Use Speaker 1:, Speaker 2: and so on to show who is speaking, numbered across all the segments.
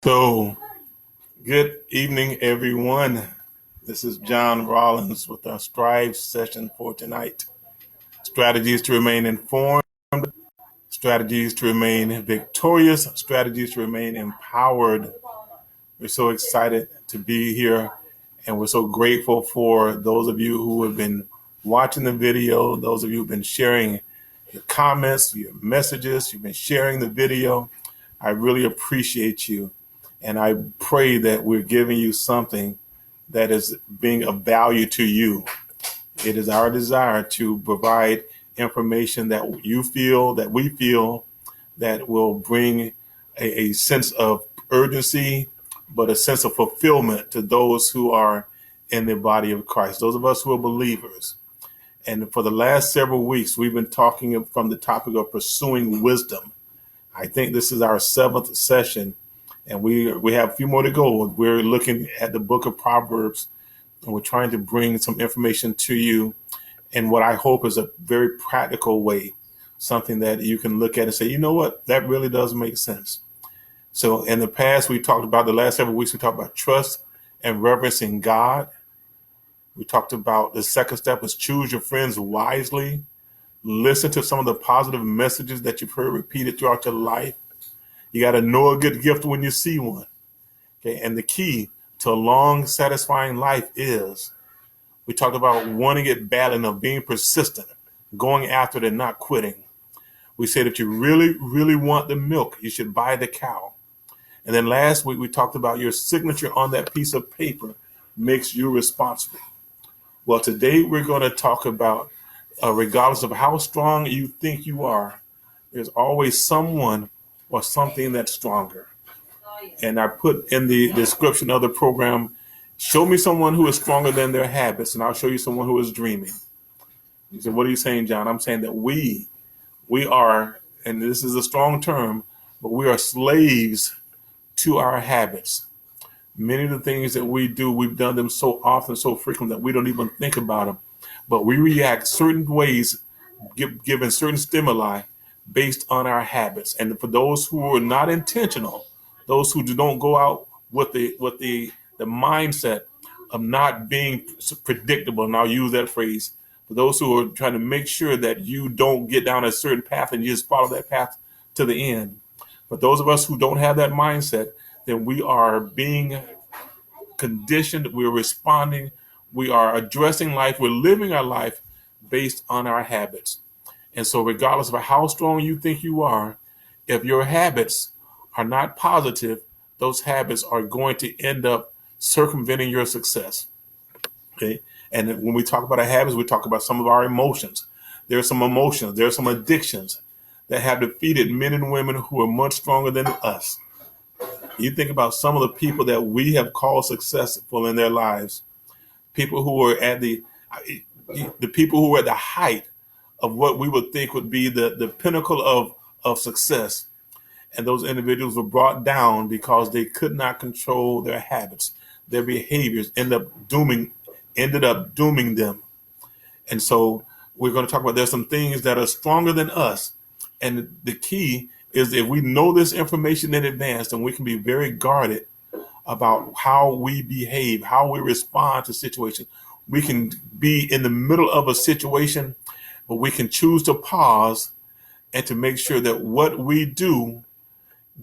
Speaker 1: So, good evening, everyone. This is John Rollins with our S.T.R.I.V.E session for tonight. Strategies to remain informed, strategies to remain victorious, strategies to remain empowered. We're so excited to be here, and we're so grateful for those of you who have been watching the video, those of you who've been sharing your comments, your messages, you've been sharing the video. I really appreciate you. And I pray that we're giving you something that is being of value to you. It is our desire to provide information that you feel, that we feel, that will bring a sense of urgency, but a sense of fulfillment to those who are in the body of Christ, those of us who are believers. And for the last several weeks, we've been talking from the topic of pursuing wisdom. I think this is our seventh session, and we have a few more to go. We're looking at the book of Proverbs, and we're trying to bring some information to you in what I hope is a very practical way, something that you can look at and say, you know what, that really does make sense. So in the past, we talked about the last several weeks, we talked about trust and reverence in God. We talked about the second step is choose your friends wisely. Listen to some of the positive messages that you've heard repeated throughout your life. You got to know a good gift when you see one. Okay, and the key to a long, satisfying life is we talked about wanting it bad enough, being persistent, going after it and not quitting. We said if you really, really want the milk, you should buy the cow. And then last week we talked about your signature on that piece of paper makes you responsible. Well, today we're going to talk about regardless of how strong you think you are, there's always someone or something that's stronger. And I put in the description of the program, show me someone who is stronger than their habits, and I'll show you someone who is dreaming. You said, what are you saying, John? I'm saying that we are, and this is a strong term, but we are slaves to our habits. Many of the things that we do, we've done them so often, so frequent that we don't even think about them. But we react certain ways, given certain stimuli based on our habits. And for those who are not intentional, those who don't go out with the mindset of not being predictable, and I'll use that phrase, for those who are trying to make sure that you don't get down a certain path and you just follow that path to the end. But those of us who don't have that mindset, then we are being conditioned, we're responding, we are addressing life, we're living our life based on our habits. And so regardless of how strong you think you are, if your habits are not positive, those habits are going to end up circumventing your success. Okay. And when we talk about our habits, we talk about some of our emotions. There are some emotions, there are some addictions that have defeated men and women who are much stronger than us. You think about some of the people that we have called successful in their lives, people who are at the people who are at the height of what we would think would be the pinnacle of success. And those individuals were brought down because they could not control their habits. Their behaviors ended up dooming them. And so we're going to talk about there's some things that are stronger than us. And the key is if we know this information in advance, then we can be very guarded about how we behave, how we respond to situations. We can be in the middle of a situation, but we can choose to pause and to make sure that what we do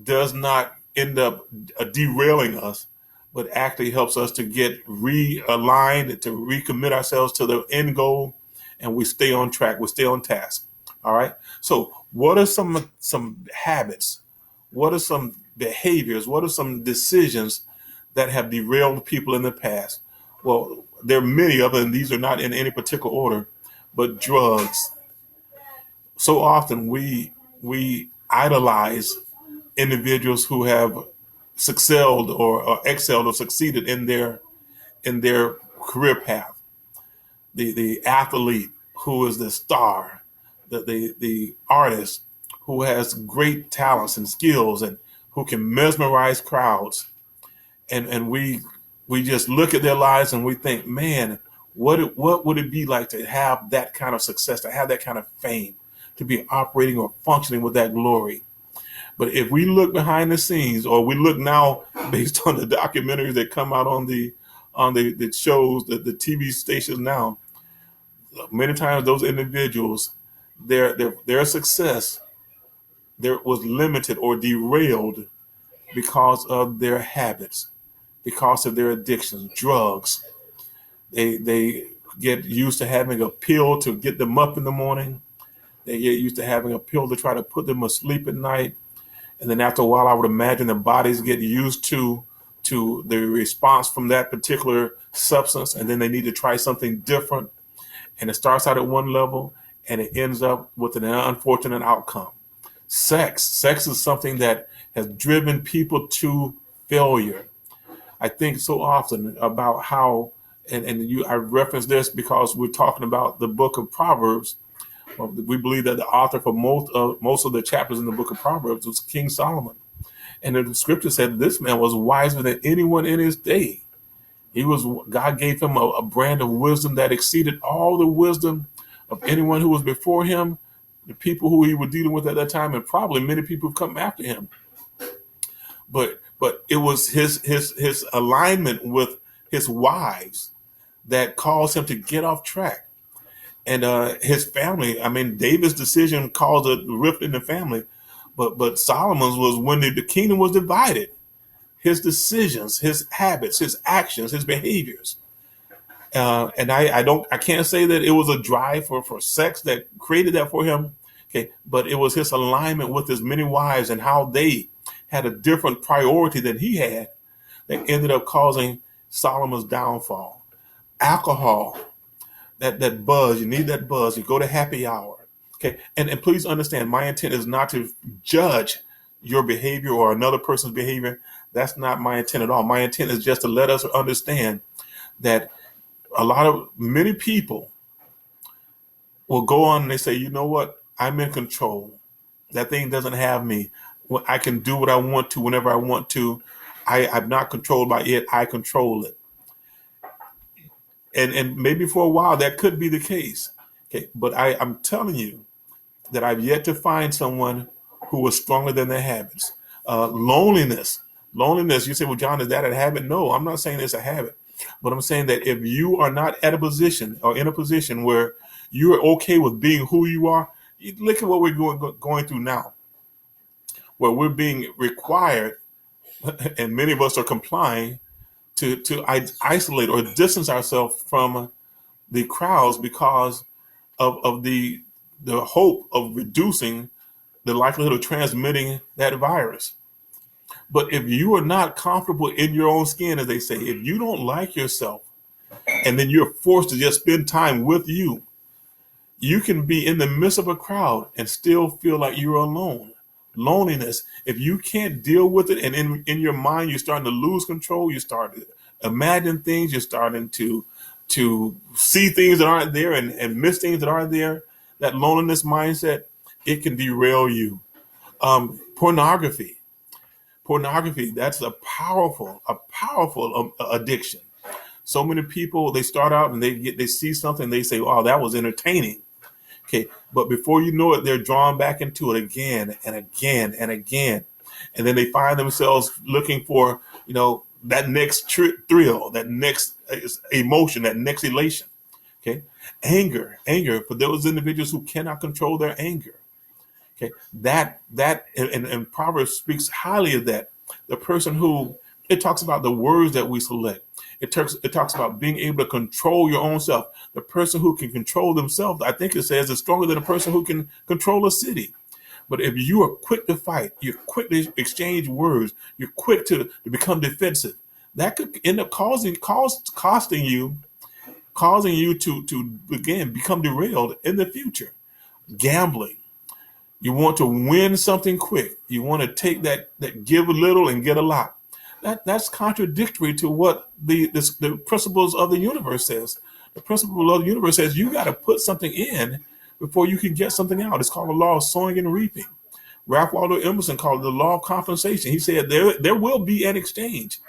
Speaker 1: does not end up derailing us, but actually helps us to get realigned, to recommit ourselves to the end goal, and we stay on track, we stay on task. All right. So what are some habits? What are some behaviors? What are some decisions that have derailed people in the past? Well, there are many of them. These are not in any particular order, but drugs. So often we idolize individuals who have excelled or excelled or succeeded in their career path. The athlete who is the star, the artist who has great talents and skills and who can mesmerize crowds. And we just look at their lives and we think, man, what would it be like to have that kind of success, to have that kind of fame, to be operating or functioning with that glory? But if we look behind the scenes, or we look now based on the documentaries that come out on the shows, the TV stations now. Many times those individuals, their success there was limited or derailed because of their habits, because of their addictions, drugs. They get used to having a pill to get them up in the morning. They get used to having a pill to try to put them asleep at night. And then after a while, I would imagine the bodies get used to the response from that particular substance, and then they need to try something different. And it starts out at one level, and it ends up with an unfortunate outcome. Sex is something that has driven people to failure. I think so often about how, and you, I reference this because we're talking about the book of Proverbs. We believe that the author for most of the chapters in the book of Proverbs was King Solomon. And the scripture said this man was wiser than anyone in his day. God gave him a brand of wisdom that exceeded all the wisdom of anyone who was before him, the people who he was dealing with at that time, and probably many people who come after him. But it was his alignment with his wives that caused him to get off track. And his family, I mean, David's decision caused a rift in the family, but Solomon's was when the kingdom was divided. His decisions, his habits, his actions, his behaviors. And I can't say that it was a drive for sex that created that for him. Okay, but it was his alignment with his many wives and how they had a different priority than he had that ended up causing Solomon's downfall. Alcohol, that buzz, you need that buzz. You go to happy hour. Okay, and please understand, my intent is not to judge your behavior or another person's behavior. That's not my intent at all. My intent is just to let us understand that many people will go on and they say, you know what? I'm in control. That thing doesn't have me. I can do what I want to whenever I want to. I'm not controlled by it. I control it. And maybe for a while that could be the case. Okay, but I'm telling you that I've yet to find someone who was stronger than their habits. Loneliness. You say, well, John, is that a habit? No, I'm not saying it's a habit, but I'm saying that if you are not at a position or in a position where you're okay with being who you are, look at what we're going through now, where we're being required, and many of us are complying to isolate or distance ourselves from the crowds because of the hope of reducing the likelihood of transmitting that virus. But if you are not comfortable in your own skin, as they say, if you don't like yourself, and then you're forced to just spend time with you, you can be in the midst of a crowd and still feel like you're alone. Loneliness, if you can't deal with it, and in your mind you're starting to lose control, you start to imagine things, you're starting to see things that aren't there and miss things that aren't there, that loneliness mindset, it can derail you. Pornography, that's a powerful addiction. So many people, they start out and they see something, they say, wow, that was entertaining. Okay, but before you know it, they're drawn back into it again and again and again, and then they find themselves looking for, that next thrill, that next emotion, that next elation. Okay, anger for those individuals who cannot control their anger. Okay, and Proverbs speaks highly of that. The person who, it talks about the words that we select. It talks about being able to control your own self. The person who can control themselves, I think it says, is stronger than a person who can control a city. But if you are quick to fight, you're quick to exchange words, you're quick to become defensive, that could end up costing you to again become derailed in the future. Gambling. You want to win something quick. You want to take that give a little and get a lot. That's contradictory to what the principles of the universe says. The principle of the universe says you got to put something in before you can get something out. It's called the law of sowing and reaping. Ralph Waldo Emerson called it the law of compensation. He said there will be an exchange.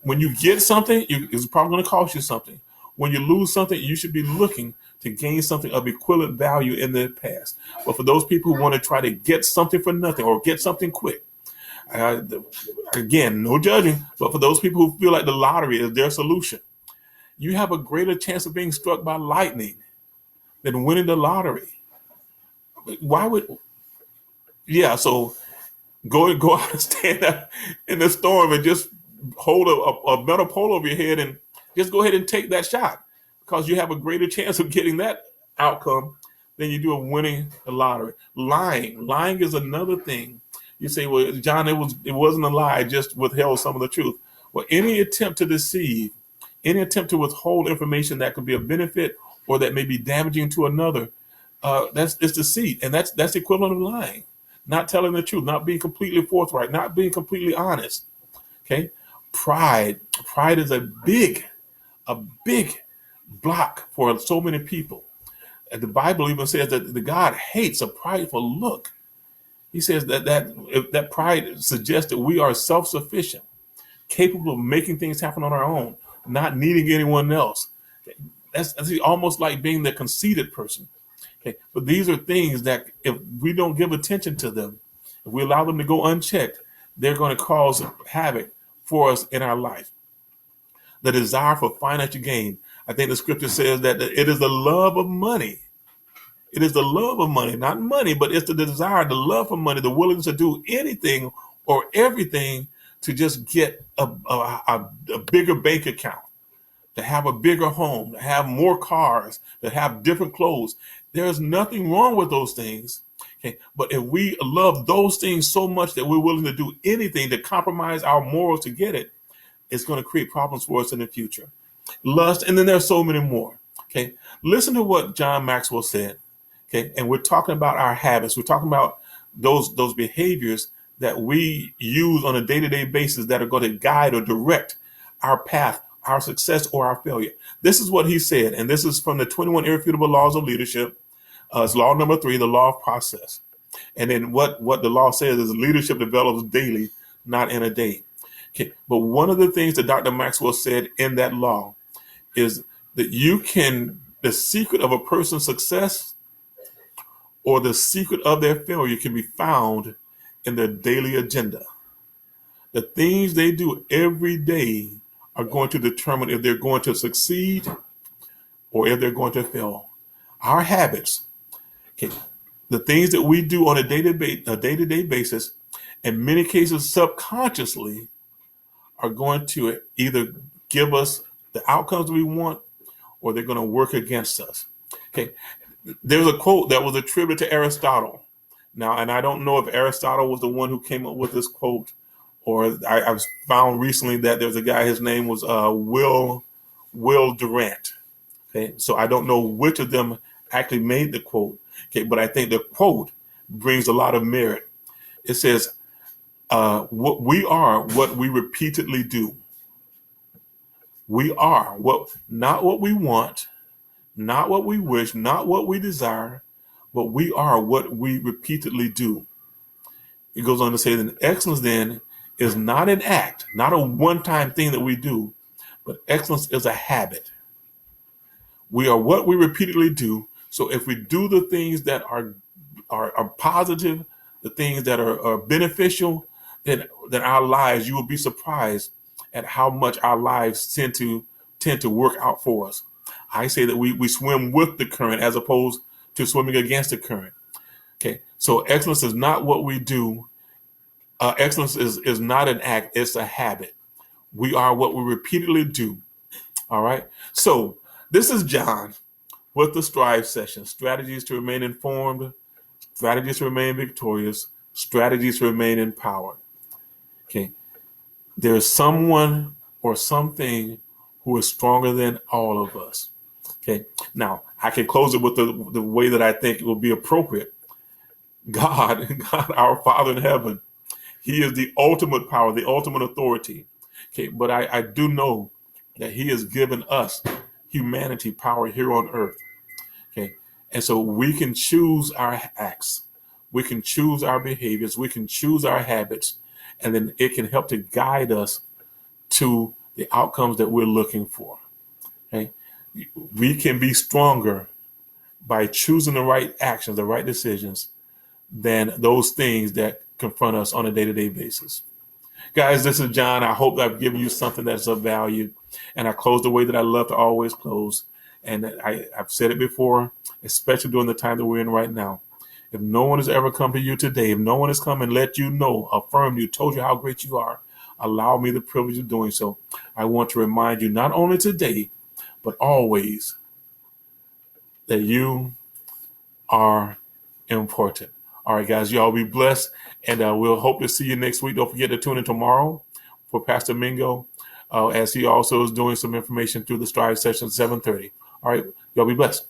Speaker 1: When you get something, it's probably going to cost you something. When you lose something, you should be looking to gain something of equivalent value in the past. But for those people who want to try to get something for nothing or get something quick, Uh, Again, no judging, but for those people who feel like the lottery is their solution, you have a greater chance of being struck by lightning than winning the lottery. Why would, yeah, so go out and stand up in the storm and just hold a metal pole over your head and just go ahead and take that shot because you have a greater chance of getting that outcome than you do of winning the lottery. Lying is another thing. You say, well, John, it wasn't a lie, it just withheld some of the truth. Well, any attempt to deceive, any attempt to withhold information that could be of benefit or that may be damaging to another, that's it's deceit, and that's the equivalent of lying, not telling the truth, not being completely forthright, not being completely honest. Okay, pride is a big block for so many people. And the Bible even says that the God hates a prideful look. He says that pride suggests that we are self-sufficient, capable of making things happen on our own, not needing anyone else. That's almost like being the conceited person. Okay, but these are things that if we don't give attention to them, if we allow them to go unchecked, they're going to cause havoc for us in our life. The desire for financial gain. I think the scripture says that it is the love of money. It is the love of money, not money, but it's the desire, the love for money, the willingness to do anything or everything to just get a bigger bank account, to have a bigger home, to have more cars, to have different clothes. There's nothing wrong with those things. Okay. But if we love those things so much that we're willing to do anything to compromise our morals to get it, it's going to create problems for us in the future. Lust, and then there's so many more. Okay. Listen to what John Maxwell said. Okay. And we're talking about our habits. We're talking about those behaviors that we use on a day-to-day basis that are going to guide or direct our path, our success or our failure. This is what he said, and this is from the 21 Irrefutable Laws of Leadership. It's law number 3, the law of process. And then what the law says is leadership develops daily, not in a day. Okay. But one of the things that Dr. Maxwell said in that law is that the secret of a person's success or the secret of their failure can be found in their daily agenda. The things they do every day are going to determine if they're going to succeed or if they're going to fail. Our habits, okay, the things that we do on a day-to-day basis, in many cases subconsciously, are going to either give us the outcomes we want or they're going to work against us. Okay, there's a quote that was attributed to Aristotle. Now, and I don't know if Aristotle was the one who came up with this quote, or I've found recently that there's a guy, his name was Will Durant. Okay, so I don't know which of them actually made the quote. Okay, but I think the quote brings a lot of merit. It says, "What we are, what we repeatedly do. We are not what we want, not what we wish, not what we desire, but we are what we repeatedly do." It goes on to say that excellence then is not an act, not a one-time thing that we do, but excellence is a habit. We are what we repeatedly do. So if we do the things that are positive, the things that are beneficial, then our lives, you will be surprised at how much our lives tend to work out for us. I say that we swim with the current as opposed to swimming against the current. Okay, so excellence is not what we do. Excellence is not an act; it's a habit. We are what we repeatedly do. All right. So this is John with the S.T.R.I.V.E session: strategies to remain informed, strategies to remain victorious, strategies to remain empowered. Okay. There is someone or something who is stronger than all of us. Okay. Now I can close it with the way that I think it will be appropriate. God, our Father in heaven. He is the ultimate power, the ultimate authority. Okay, but I do know that He has given us humanity power here on earth. Okay, and so we can choose our acts, we can choose our behaviors, we can choose our habits, and then it can help to guide us to the outcomes that we're looking for. Okay, we can be stronger by choosing the right actions, the right decisions, than those things that confront us on a day-to-day basis. Guys, this is John. I hope that I've given you something that's of value. And I close the way that I love to always close. And I've said it before, especially during the time that we're in right now. If no one has ever come to you today, if no one has come and let you know, affirmed you, told you how great you are, allow me the privilege of doing so. I want to remind you not only today, but always that you are important. All right, guys, y'all be blessed, and we'll hope to see you next week. Don't forget to tune in tomorrow for Pastor Mingo, as he also is doing some information through the S.T.R.I.V.E session 7:30. All right, y'all be blessed.